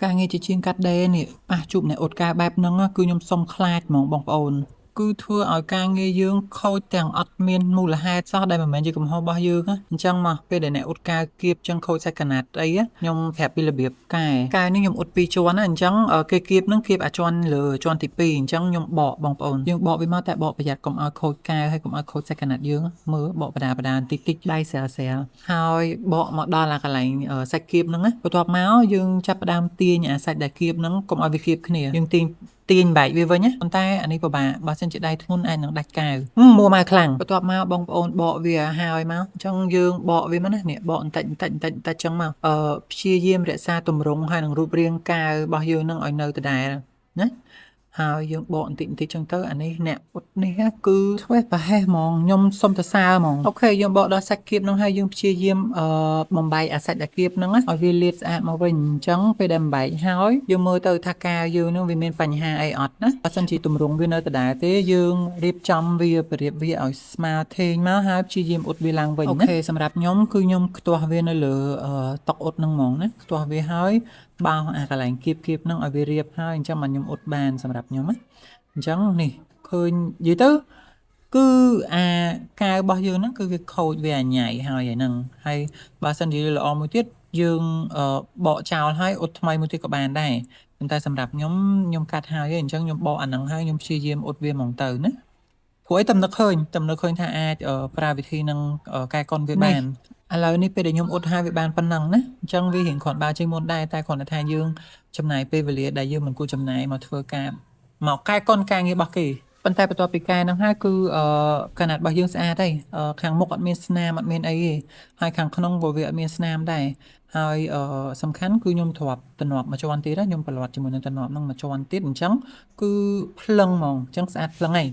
ការងារជាជាងកាត់ដេរនេះប៉ះជួបអ្នកអូនការបែបហ្នឹងគឺខ្ញុំសុំខ្លាចហ្មងបងប្អូនគឺធ្វើឲ្យការងារយើងខូចទាំងអត់មានមូលហេតុសោះដែលមិនមែនជាកំហុសរបស់យើងណាអញ្ចឹងមកពេលដែលអ្នកអូនការគៀបចឹងខូចសាច់កណាត់អីខ្ញុំប្រាប់ពីរបៀបកែនេះខ្ញុំអ៊ុត2ជាន់ណាអញ្ចឹងគេគៀបហ្នឹងគៀបអាជាន់លើជាន់ទី2អញ្ចឹងខ្ញុំបកបងប្អូនយើងបកវាមកតែបកប្រយ័ត្នកុំឲ្យខូចកែហើយកុំឲ្យខូចសាច់កណាត់យើងមើលបកបដាបន្តិចតិចដៃស្រាលហើយបកមកដល់អាកន្លែងសាច់គៀបហ្នឹងណាបន្ទាប់មកយើងចាប់ផ្ដើមទាញអាសាច់ដែលគៀបហ្នឹងកុំឲ្យវាគៀបគ្នាយើងទាញបែកវាវិញណាប៉ុន្តែអានេះពិបាកបើសិនជាដៃធ្ងន់អាចនឹងដាច់កែវមួម៉ៅខ្លាំងបន្ទាប់មកបងប្អូនបកវាហើយមកអញ្ចឹងយើងបកវាមកណានេះបកបន្តិចអញ្ចឹងមកព្យាយាមរក្សាទម្រង់ហើយនឹងរូបរាងកែវរបស់យើងនឹងឲ្យនៅដដែលណាហើយយើងបកបន្តិចចឹងទៅអានេះអ្នកអ៊ុតនេះគឺធ្វើប្រហែសហ្មងខ្ញុំសុំទៅសើហ្មងអូខេយើងបកដល់សាច់គៀបហ្នឹងហើយយើងព្យាយាមបំបែកអាសាច់ដែលគៀបហ្នឹងឲ្យវាលាតស្អាតមកវិញអញ្ចឹងពេលដែលបំបែកហើយយើងមើលទៅថាកែវយើងហ្នឹងវាមានបញ្ហាអីអត់ណាបើសិនជាទម្រង់វានៅដដែលទេយើងរៀបចំវាប្រៀបវាឲ្យស្មើថេងមកហើយព្យាយាមអ៊ុតវាឡើងវិញណាអូខេសម្រាប់ខ្ញុំគឺខ្ញុំខ្ទាស់វានៅលើតុអ៊ុតហ្នឹងហ្មងណាខ្ទាស់វាហើយបោសអាកន្លែងគៀបហ្នឹងឲ្យវារៀបហើយអញ្ចឹងមកខ្ញុំអ៊ុតបានសម្រាប់ខ្ញុំណាអញ្ចឹងនេះឃើញនិយាយទៅគឺអាកែវរបស់យើងហ្នឹងគឺវាខូចវាអញ្ញៃហើយហ្នឹងហើយបើសិនជាល្អមួយទៀតយើងបកចោលហើយអ៊ុតថ្មីមួយទៀតក៏បានដែរប៉ុន្តែសម្រាប់ខ្ញុំកាត់ហើយអញ្ចឹងខ្ញុំបកអាហ្នឹងហើយខ្ញុំព្យាយាមអ៊ុតវាហ្មងទៅណាព្រោះអីតំណឹកឃើញថាអាចប្រើវិធីហ្នឹងកែកុនវាបានឥឡូវនេះពេលដែលខ្ញុំអ៊ុតហើយវាបានប៉ុណ្ណឹងណាអញ្ចឹងវារៀងគ្រាន់បើជាងមុនដែរតែគ្រាន់តែថាយើងចំណាយពេលវេលាដែលយើងមិនគួរចំណាយមកធ្វើការមកកែកុនការងាររបស់គេប៉ុន្តែបន្ទាប់ពីកែហ្នឹងហើយគឺកណាត់របស់យើងស្អាតហើយខាងមុខអត់មានស្នាមអត់មានអីទេហើយខាងក្នុងក៏វាអត់មានស្នាមដែរហើយសំខាន់គឺខ្ញុំធ្លាប់តំណប់មួយជាន់ទៀតខ្ញុំប្រឡត់ជាមួយនឹងតំណប់ហ្នឹងមួយជាន់ទៀតអញ្ចឹងគឺភ្លឹងហ្មងអញ្ចឹងស្អាតភ្លឹងហើយ